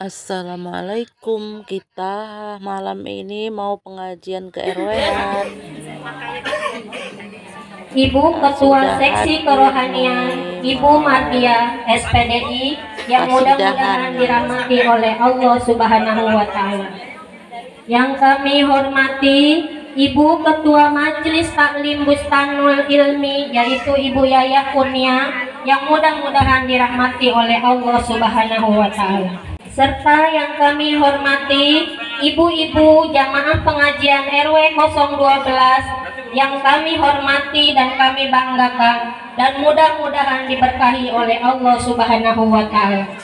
Assalamualaikum, kita malam ini mau pengajian ke RW-an. Ibu Ketua Seksi Kerohanian Ibu Mardia SPDI yang mudah-mudahan dirahmati oleh Allah Subhanahu wa Ta'ala. Yang kami hormati Ibu Ketua Majelis Taklim Bustanul Ilmi yaitu Ibu Yaya Kurnia yang mudah-mudahan dirahmati oleh Allah Subhanahu wa Ta'ala. Serta yang kami hormati ibu-ibu jamaah pengajian RW 012 yang kami hormati dan kami banggakan dan mudah-mudahan diberkahi oleh Allah Subhanahu wa Ta'ala,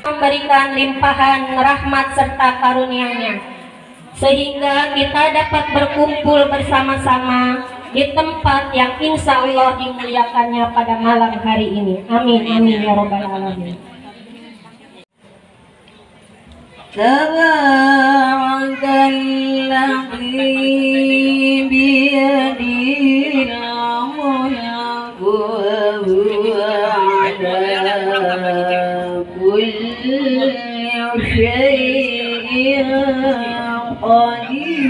memberikan limpahan rahmat serta karunia-Nya sehingga kita dapat berkumpul bersama-sama di tempat yang insya Allah dimuliakannya pada malam hari ini. Amin amin ya robbal alamin. Tabarakalladzi biyadihil mulku wa huwa ala kulli syai'in qadir.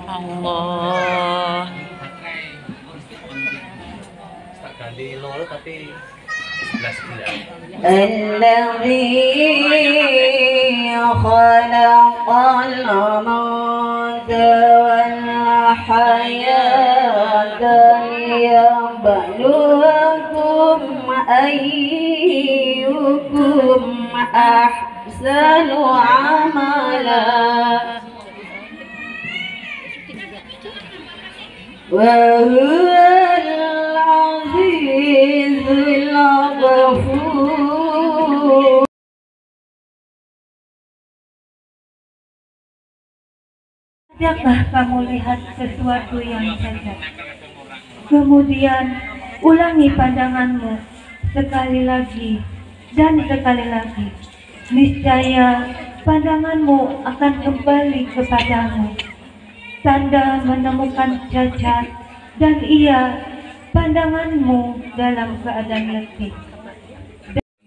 Allah. الذي خلق الموت والحياة ليبلوكم أيكم أحسن عملا وهو العزيز الغفور. Adakah kamu lihat sesuatu yang cacat? Kemudian ulangi pandanganmu sekali lagi dan sekali lagi. Niscaya pandanganmu akan kembali kepadamu. Tanda menemukan cacat dan ia pandanganmu dalam keadaan letih.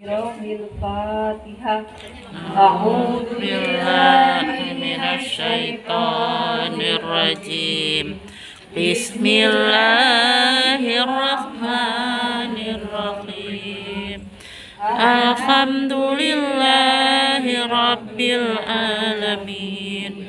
Al-Fatihah. A'udzu billahi minasy syaithanir rajim. Bismillahirrahmanirrahim. Alhamdulillahi rabbil alamin.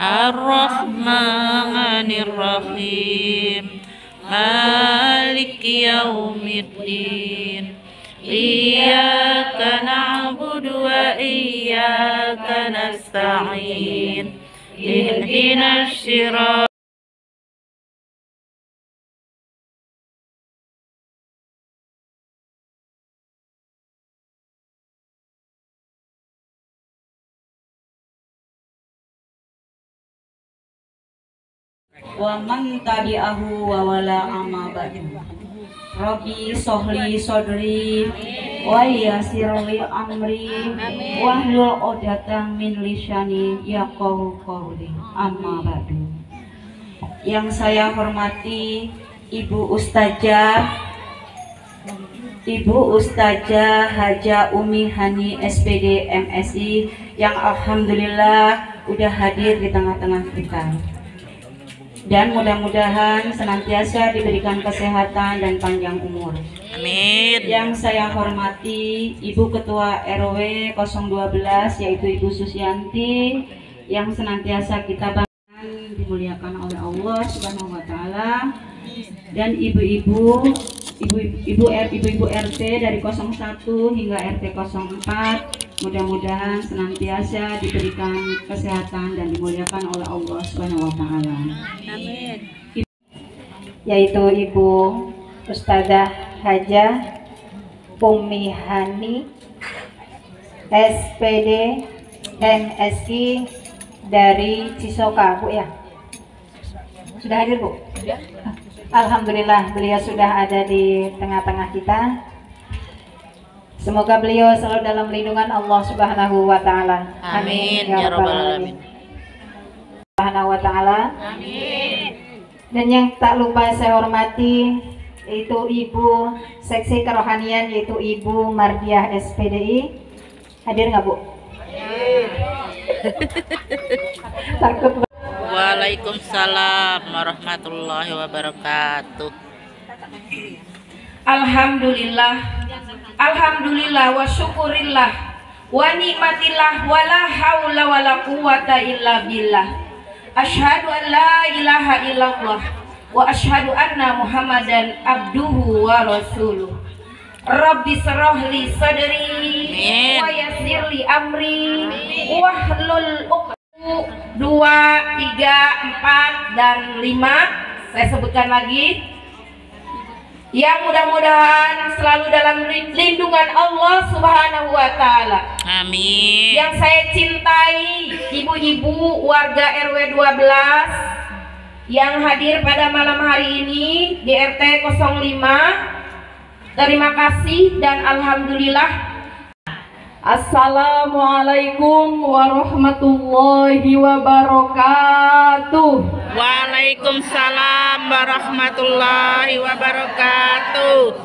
Ar-Rahmanir Rahim. Maliki yaumiddin. Iyyaka na'budu wa iyyaka nasta'in. Ihdinas siratal Wa man tabi'ahu wa wala amma ba'du. Rabbi sohli sodri wa yassirli amri wahlul 'uqdatam min lisani yafqahu qawli. Amma ba'du. Yang saya hormati Ibu Ustazah Haja Umi Hani SPD MSI yang alhamdulillah udah hadir di tengah-tengah kita. Dan mudah-mudahan senantiasa diberikan kesehatan dan panjang umur. Amin. Yang saya hormati Ibu Ketua RW 012 yaitu Ibu Susianti yang senantiasa kita banggakan dimuliakan oleh Allah Subhanahu wa Ta'ala, dan ibu-ibu RT dari 01 hingga RT 04 mudah-mudahan senantiasa diberikan kesehatan dan dimuliakan oleh Allah Subhanahu wa Ta'ala. Amin. Yaitu Ibu Ustazah Haja Umi Hani SPD MSI dari Cisoka, Bu ya. Sudah hadir, Bu? Alhamdulillah beliau sudah ada di tengah-tengah kita. Semoga beliau selalu dalam lindungan Allah Subhanahu wa Ta'ala. Amin ya rabbal alamin. Subhanahu wa Ta'ala. Amin. Dan yang tak lupa saya hormati yaitu Ibu Seksi Kerohanian, yaitu Ibu Mardiah SPDI. Hadir nggak Bu? Takut. Waalaikumsalam warahmatullahi wabarakatuh. Alhamdulillah, alhamdulillah wa syukurillah wa nikmatillah wa la haula wa la quwata illa billah. Asyhadu an la ilaha illallah wa asyhadu anna Muhammadan abduhu wa rasuluh. Rabbi syrah li sadri wa yassir li amri wahlul 2, 3, 4, dan 5. Saya sebutkan lagi, yang mudah-mudahan selalu dalam lindungan Allah Subhanahu wa Ta'ala. Amin. Yang saya cintai ibu-ibu warga RW 12 yang hadir pada malam hari ini di RT 05. Terima kasih dan alhamdulillah. Assalamualaikum warahmatullahi wabarakatuh. Waalaikumsalam warahmatullahi wabarakatuh.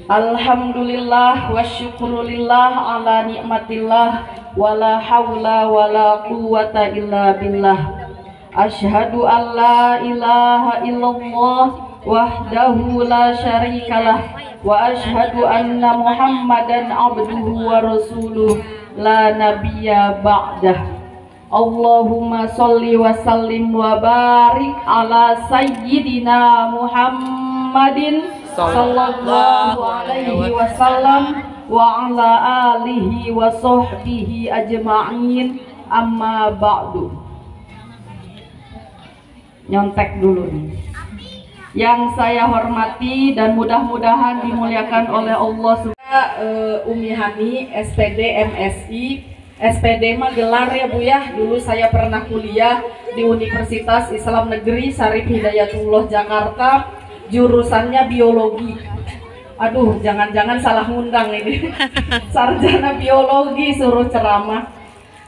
Alhamdulillah wa syukurillah ala nikmatillah wala hawla wala quwata illa billah. Asyhadu an la ilaha illallah wahdahu la syarikalah wa asyhadu anna Muhammadan abduhu wa rasuluh la nabiyya ba'dah. Allahumma sholli wa sallim wa barik ala sayyidina Muhammadin sallallahu alaihi wasallam wa ala alihi wa sahbihi ajma'in, amma ba'du. Nyontek dulu nih. Yang saya hormati dan mudah-mudahan dimuliakan oleh Allah Umi Hani SPD MSI. SPD mah gelar ya Bu ya. Dulu saya pernah kuliah di Universitas Islam Negeri Syarif Hidayatullah Jakarta, jurusannya biologi. Aduh, jangan-jangan salah ngundang ini. Sarjana biologi suruh ceramah.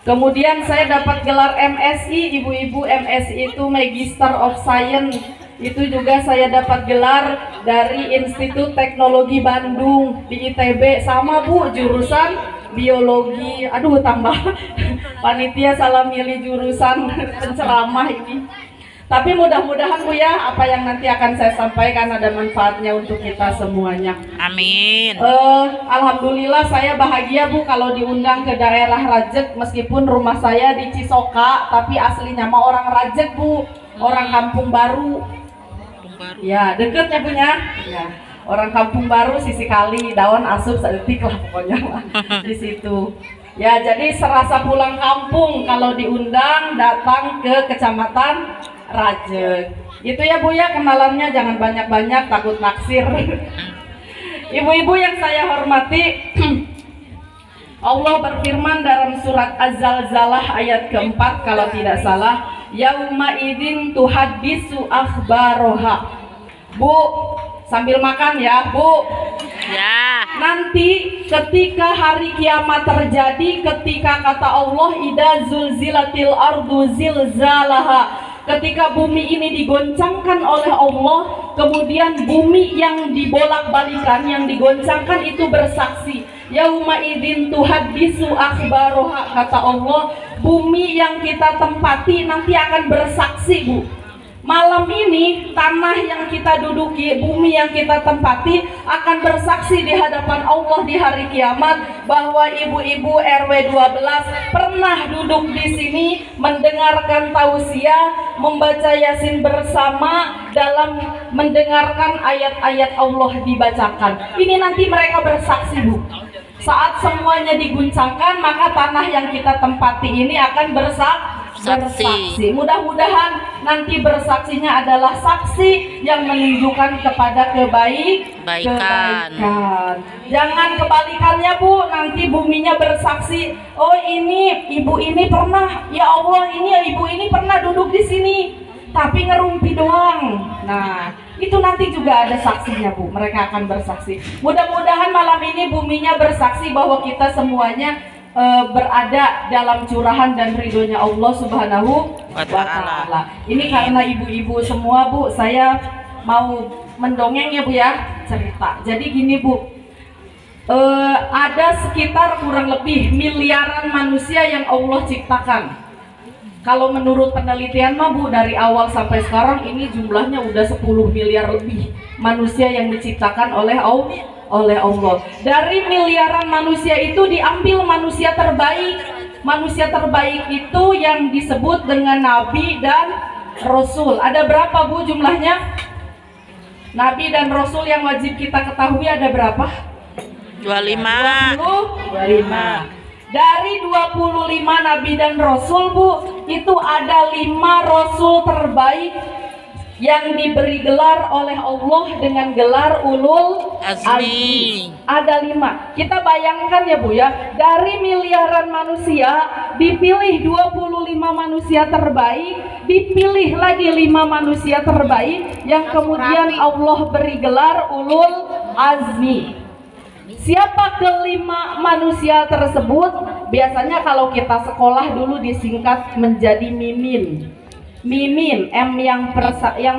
Kemudian saya dapat gelar MSI, ibu-ibu MSI itu Magister of Science. Itu juga saya dapat gelar dari Institut Teknologi Bandung di ITB, sama Bu, jurusan biologi. Aduh, tambah panitia salah milih jurusan penceramah ini. Tapi mudah-mudahan Bu ya, apa yang nanti akan saya sampaikan ada manfaatnya untuk kita semuanya. Amin. Alhamdulillah saya bahagia Bu kalau diundang ke daerah Rajek, meskipun rumah saya di Cisoka, tapi aslinya mah orang Rajek Bu, orang Kampung Baru. Ya, deketnya punya. Ya, orang Kampung Baru, sisi kali, daun asup sedetik lah pokoknya di situ. Ya, jadi serasa pulang kampung kalau diundang datang ke Kecamatan Rajek. Itu ya Bu ya, kenalannya jangan banyak-banyak, takut naksir. Ibu-ibu yang saya hormati, Allah berfirman dalam surat Az-Zalzalah ayat keempat kalau tidak salah, yauma idzin tuhaddisu akhbaroha. Bu, sambil makan ya Bu. Ya. Nanti ketika hari kiamat terjadi, ketika kata Allah idza zulzilatil ardu zilzalaha, ketika bumi ini digoncangkan oleh Allah, kemudian bumi yang dibolak-balikan, yang digoncangkan itu bersaksi. Yauma idzin tuhaddisu akhbaroha, kata Allah, bumi yang kita tempati nanti akan bersaksi Bu. Malam ini tanah yang kita duduki, bumi yang kita tempati akan bersaksi di hadapan Allah di hari kiamat bahwa ibu-ibu RW 12 pernah duduk di sini mendengarkan tausiah, membaca Yasin bersama, dalam mendengarkan ayat-ayat Allah dibacakan. Ini nanti mereka bersaksi Bu. Saat semuanya diguncangkan, maka tanah yang kita tempati ini akan bersaksi. Mudah-mudahan nanti bersaksinya adalah saksi yang menunjukkan kepada kebaikan. Jangan kebalikannya Bu, nanti buminya bersaksi, oh ini ibu ini pernah, ya Allah ini ibu ini pernah duduk di sini, tapi ngerumpi doang. Nah, itu nanti juga ada saksinya Bu, mereka akan bersaksi. Mudah-mudahan malam ini buminya bersaksi bahwa kita semuanya berada dalam curahan dan ridhonya Allah Subhanahu wa Ta'ala. Ini karena ibu-ibu semua, Bu, saya mau mendongeng ya, Bu, ya, cerita. Jadi gini, Bu, ada sekitar kurang lebih miliaran manusia yang Allah ciptakan. Kalau menurut penelitian mah, Bu, dari awal sampai sekarang ini jumlahnya udah 10 miliar lebih manusia yang diciptakan oleh Allah. Dari miliaran manusia itu diambil manusia terbaik. Manusia terbaik itu yang disebut dengan Nabi dan Rasul. Ada berapa, Bu, jumlahnya? Nabi dan Rasul yang wajib kita ketahui ada berapa? 25. Dari 25 Nabi dan Rasul, Bu, itu ada 5 Rasul terbaik yang diberi gelar oleh Allah dengan gelar ulul azmi. Ada 5. Kita bayangkan ya, Bu, ya, dari miliaran manusia dipilih 25 manusia terbaik, dipilih lagi 5 manusia terbaik yang kemudian Allah beri gelar ulul azmi. Siapa kelima manusia tersebut? Biasanya kalau kita sekolah dulu disingkat menjadi mimin. Mimin, M yang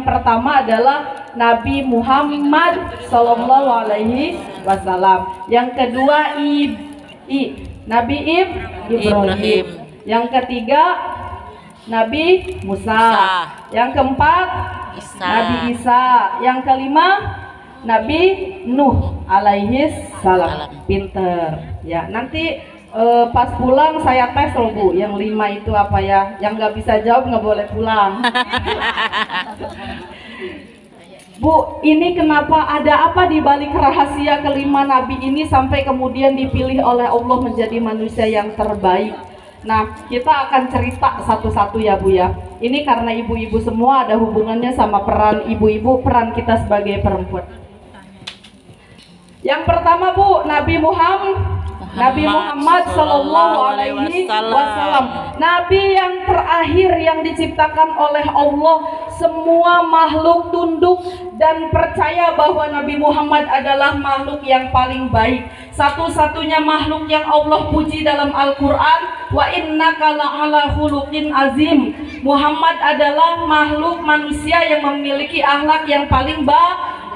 pertama adalah Nabi Muhammad Sallallahu Alaihi Wasallam. Yang kedua Nabi Ibrahim. Yang ketiga Nabi Musa. Yang keempat Nabi Isa. Yang kelima Nabi Nuh alaihi salam. Pinter ya. Nanti pas pulang saya tes loh, Bu, yang 5 itu apa ya, yang nggak bisa jawab nggak boleh pulang. Bu, ini kenapa, ada apa di balik rahasia kelima nabi ini sampai kemudian dipilih oleh Allah menjadi manusia yang terbaik? Nah, kita akan cerita satu-satu ya, Bu, ya. Ini karena ibu-ibu semua ada hubungannya sama peran ibu-ibu, peran kita sebagai perempuan. Yang pertama, Bu, Nabi Muhammad Sallallahu Alaihi Wasallam, Nabi yang terakhir yang diciptakan oleh Allah. Semua makhluk tunduk dan percaya bahwa Nabi Muhammad adalah makhluk yang paling baik, satu-satunya makhluk yang Allah puji dalam Al-Quran. Wa innaka la'ala khuluqin azim. Muhammad adalah makhluk manusia yang memiliki akhlak yang paling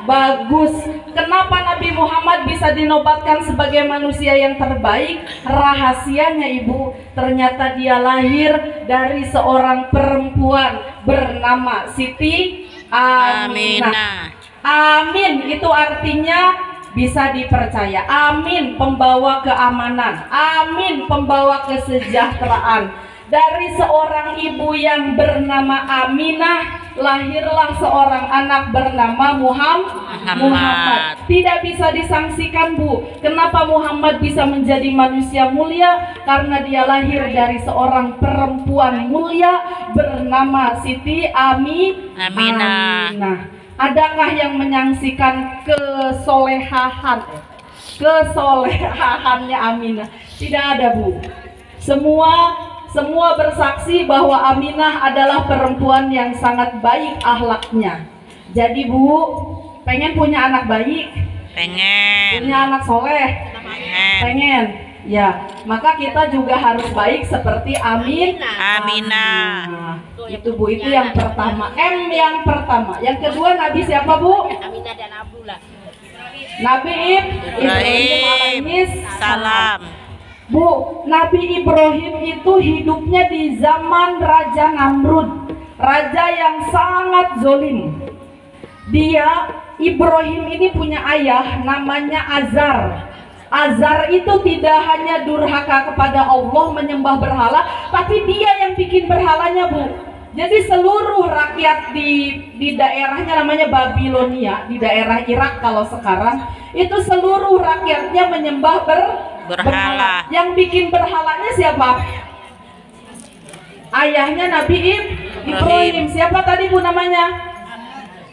bagus. Kenapa Nabi Muhammad bisa dinobatkan sebagai manusia yang terbaik? Rahasianya, Ibu, ternyata dia lahir dari seorang perempuan bernama Siti Aminah. Amin itu artinya bisa dipercaya. Amin pembawa keamanan. Amin pembawa kesejahteraan. Dari seorang ibu yang bernama Aminah lahirlah seorang anak bernama Muhammad. Tidak bisa disangsikan, Bu, kenapa Muhammad bisa menjadi manusia mulia? Karena dia lahir dari seorang perempuan mulia bernama Siti Aminah. Adakah yang menyaksikan kesolehahannya Aminah? Tidak ada, Bu. Semua bersaksi bahwa Aminah adalah perempuan yang sangat baik akhlaknya. Jadi, Bu, pengen punya anak baik? Pengen. Punya anak soleh? Pengen. Ya, maka kita juga harus baik seperti Aminah. Itu, Bu, itu yang pertama. M yang pertama. Yang kedua Nabi siapa, Bu? Aminah dan Abdullah. Nabi Ibrahim alaihi salam. Bu, Nabi Ibrahim itu hidupnya di zaman Raja Namrud, raja yang sangat zolim. Ibrahim ini punya ayah namanya Azar. Azar itu tidak hanya durhaka kepada Allah, menyembah berhala, tapi dia yang bikin berhalanya, Bu. Jadi seluruh rakyat di daerahnya namanya Babilonia, di daerah Irak kalau sekarang, itu seluruh rakyatnya menyembah berhala. Yang bikin berhalanya siapa? Ayahnya Nabi Ibrahim. Siapa tadi, Bu, namanya?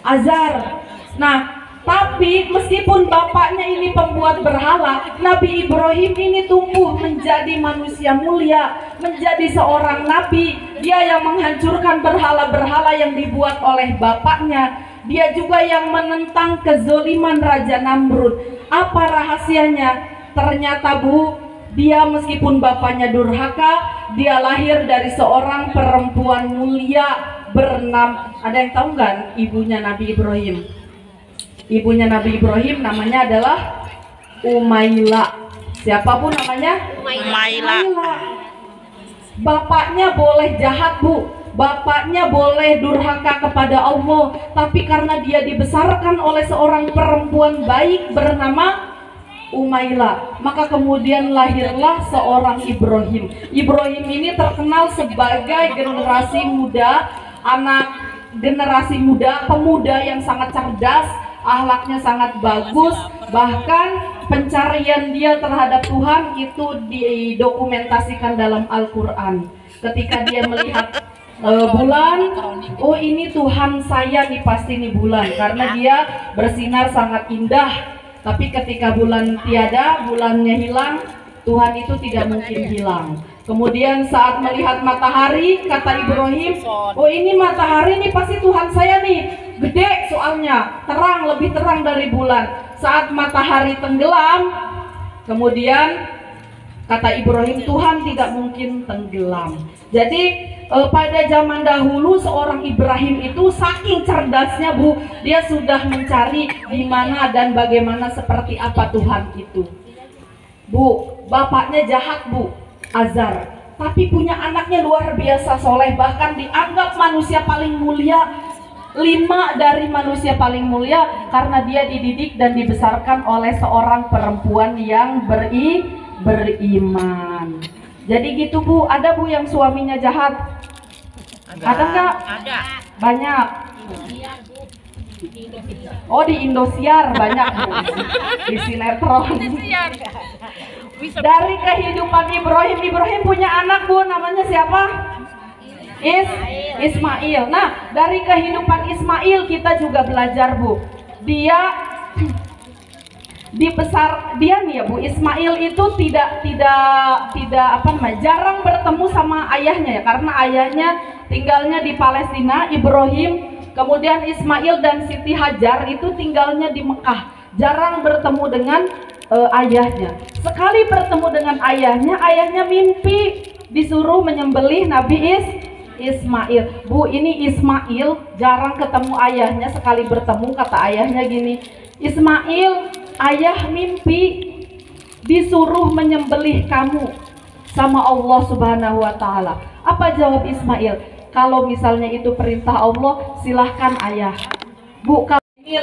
Azar. Nah, tapi meskipun bapaknya ini pembuat berhala, Nabi Ibrahim ini tumbuh menjadi manusia mulia, menjadi seorang nabi. Dia yang menghancurkan berhala-berhala yang dibuat oleh bapaknya. Dia juga yang menentang kezoliman Raja Namrud. Apa rahasianya? Ternyata, Bu, Dia meskipun bapaknya durhaka, dia lahir dari seorang perempuan mulia bernama, ada yang tahu nggak ibunya Nabi Ibrahim? Ibunya Nabi Ibrahim namanya adalah Umaila. Siapapun namanya? Umaila. Bapaknya boleh jahat, Bu. Bapaknya boleh durhaka kepada Allah, tapi karena dia dibesarkan oleh seorang perempuan baik bernama Umaila, maka kemudian lahirlah seorang Ibrahim. Ibrahim ini terkenal sebagai generasi muda, generasi muda, pemuda yang sangat cerdas, akhlaknya sangat bagus, bahkan pencarian dia terhadap Tuhan itu didokumentasikan dalam Al-Quran. Ketika dia melihat bulan, oh ini Tuhan saya nih, pasti nih bulan, karena dia bersinar sangat indah. Tapi ketika bulan tiada, bulannya hilang, Tuhan itu tidak mungkin hilang. Kemudian saat melihat matahari, kata Ibrahim, oh ini matahari nih pasti Tuhan saya nih, gede soalnya, terang, lebih terang dari bulan. Saat matahari tenggelam, kemudian kata Ibrahim, Tuhan tidak mungkin tenggelam. Jadi pada zaman dahulu seorang Ibrahim itu saking cerdasnya, Bu, dia sudah mencari di mana dan bagaimana seperti apa Tuhan itu. Bu, bapaknya jahat, Bu, Azar, tapi punya anaknya luar biasa soleh, bahkan dianggap manusia paling mulia, 5 dari manusia paling mulia, karena dia dididik dan dibesarkan oleh seorang perempuan yang beriman. Jadi gitu, Bu. Ada, Bu, yang suaminya jahat? Ada nggak? Ada. Banyak. Oh, di Indosiar banyak, Bu. Di sinetron. Dari kehidupan Ibrahim punya anak, Bu, namanya siapa? Ismail. Nah, dari kehidupan Ismail kita juga belajar, Bu. Dia nih ya, Bu, Ismail itu tidak apa namanya, jarang bertemu sama ayahnya ya, karena ayahnya tinggalnya di Palestina, Ibrahim, kemudian Ismail dan Siti Hajar itu tinggalnya di Mekah, jarang bertemu dengan ayahnya. Sekali bertemu dengan ayahnya mimpi disuruh menyembelih Nabi Ismail. Bu, ini Ismail jarang ketemu ayahnya, sekali bertemu kata ayahnya gini, Ismail, ayah mimpi disuruh menyembelih kamu sama Allah Subhanahu wa Ta'ala. Apa jawab Ismail? Kalau misalnya itu perintah Allah, silahkan ayah. Bu, kalau ini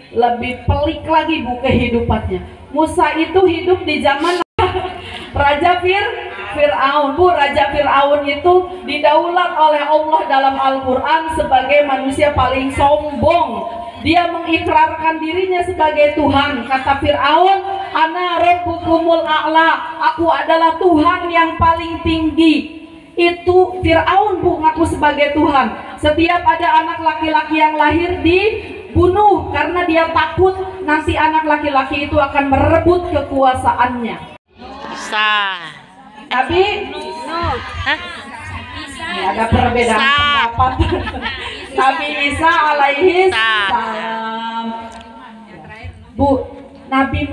lebih pelik lagi, Bu, kehidupannya. Musa itu hidup di zaman Raja Fir'aun. Bu, Raja Fir'aun itu didaulat oleh Allah dalam Al-Quran sebagai manusia paling sombong. Dia mengikrarkan dirinya sebagai Tuhan. Kata Fir'aun, ana rabbukumul a'la, aku adalah Tuhan yang paling tinggi. Itu Fir'aun, Bu, ngaku sebagai Tuhan. Setiap ada anak laki-laki yang lahir dibunuh karena dia takut nanti anak laki-laki itu akan merebut kekuasaannya. Isa. Nabi ini ada perbedaan pendapat. Nabi Isa alaihi salam. Bu, Nabi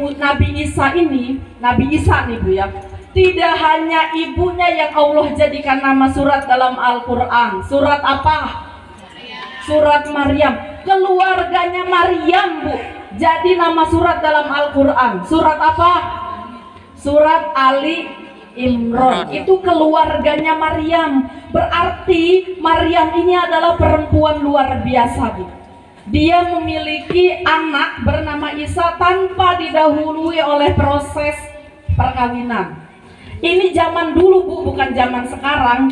Isa nih, Bu, ya. Tidak hanya ibunya yang Allah jadikan nama surat dalam Al-Quran. Surat apa? Surat Maryam. Keluarganya Maryam, Bu, jadi nama surat dalam Al-Quran. Surat apa? Surat Ali Imran. Itu keluarganya Maryam. Berarti Maryam ini adalah perempuan luar biasa, Bu. Dia memiliki anak bernama Isa tanpa didahului oleh proses perkawinan. Ini zaman dulu, Bu, bukan zaman sekarang.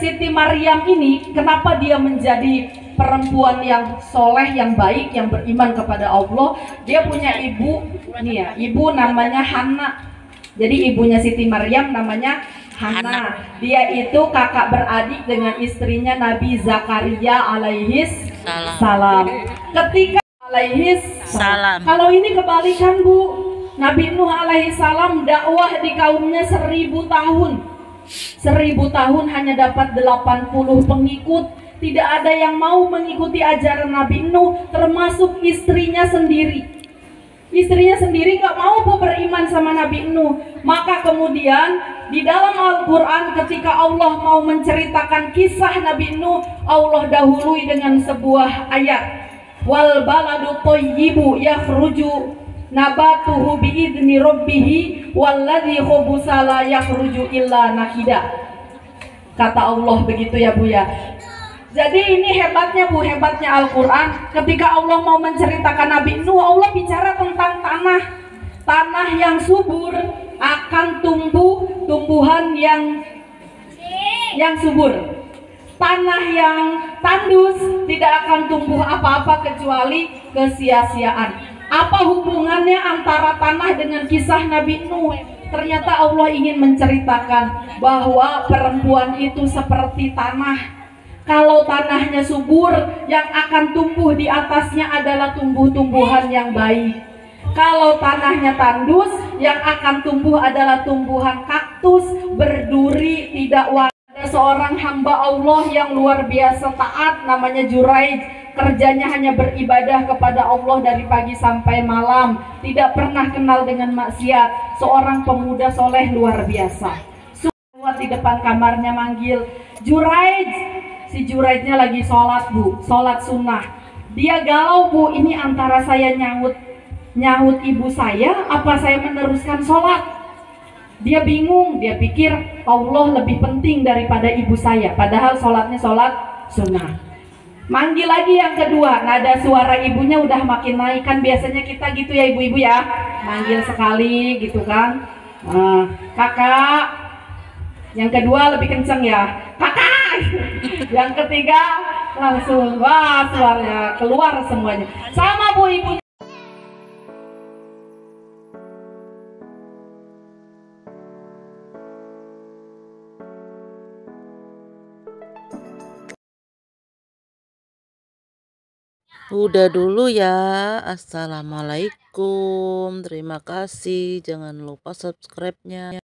Siti Maryam ini kenapa dia menjadi perempuan yang soleh, yang baik, yang beriman kepada Allah? Dia punya ibu, nih ya, ibu namanya Hana. Jadi ibunya Siti Maryam namanya Hana. Dia itu kakak beradik dengan istrinya Nabi Zakaria alaihis salam. Ketika alaihis salam. Kalau ini kebalikan, Bu. Nabi Nuh alaihis salam dakwah di kaumnya 1000 tahun. 1000 tahun hanya dapat 80 pengikut. Tidak ada yang mau mengikuti ajaran Nabi Nuh, termasuk istrinya sendiri. Istrinya sendiri nggak mau Bu beriman sama Nabi Nuh. Maka kemudian di dalam Al-Quran ketika Allah mau menceritakan kisah Nabi Nuh, Allah dahului dengan sebuah ayat. Wal baladu thayyibu yakhruju nabatuhu biidni rabbihi walladzi khubusa la yakhruju illa nakida. Kata Allah begitu ya Bu ya. Jadi ini hebatnya Bu, hebatnya Al-Quran. Ketika Allah mau menceritakan Nabi Nuh, Allah bicara tentang tanah. Tanah yang subur akan tumbuh tumbuhan yang subur. Tanah yang tandus tidak akan tumbuh apa-apa kecuali kesia-siaan. Apa hubungannya antara tanah dengan kisah Nabi Nuh? Ternyata Allah ingin menceritakan bahwa perempuan itu seperti tanah. Kalau tanahnya subur, yang akan tumbuh di atasnya adalah tumbuh-tumbuhan yang baik. Kalau tanahnya tandus, yang akan tumbuh adalah tumbuhan kaktus, berduri, tidak wangi. Ada seorang hamba Allah yang luar biasa taat, namanya Juraij. Kerjanya hanya beribadah kepada Allah dari pagi sampai malam, tidak pernah kenal dengan maksiat. Seorang pemuda soleh luar biasa. Di depan kamarnya manggil, Juraij. Si Juraidnya lagi sholat Bu, sholat sunnah. Dia galau Bu, ini antara saya nyahut ibu saya, apa saya meneruskan sholat. Dia bingung, dia pikir Allah lebih penting daripada ibu saya, padahal sholatnya sholat sunnah. Manggil lagi yang kedua, nada suara ibunya udah makin naik. Kan biasanya kita gitu ya ibu-ibu ya, manggil sekali gitu kan. Kakak. Yang kedua lebih kenceng ya, kakak. Yang ketiga langsung wah suaranya keluar semuanya. Sama Bu ibunya. Udah dulu ya. Assalamualaikum. Terima kasih. Jangan lupa subscribe-nya.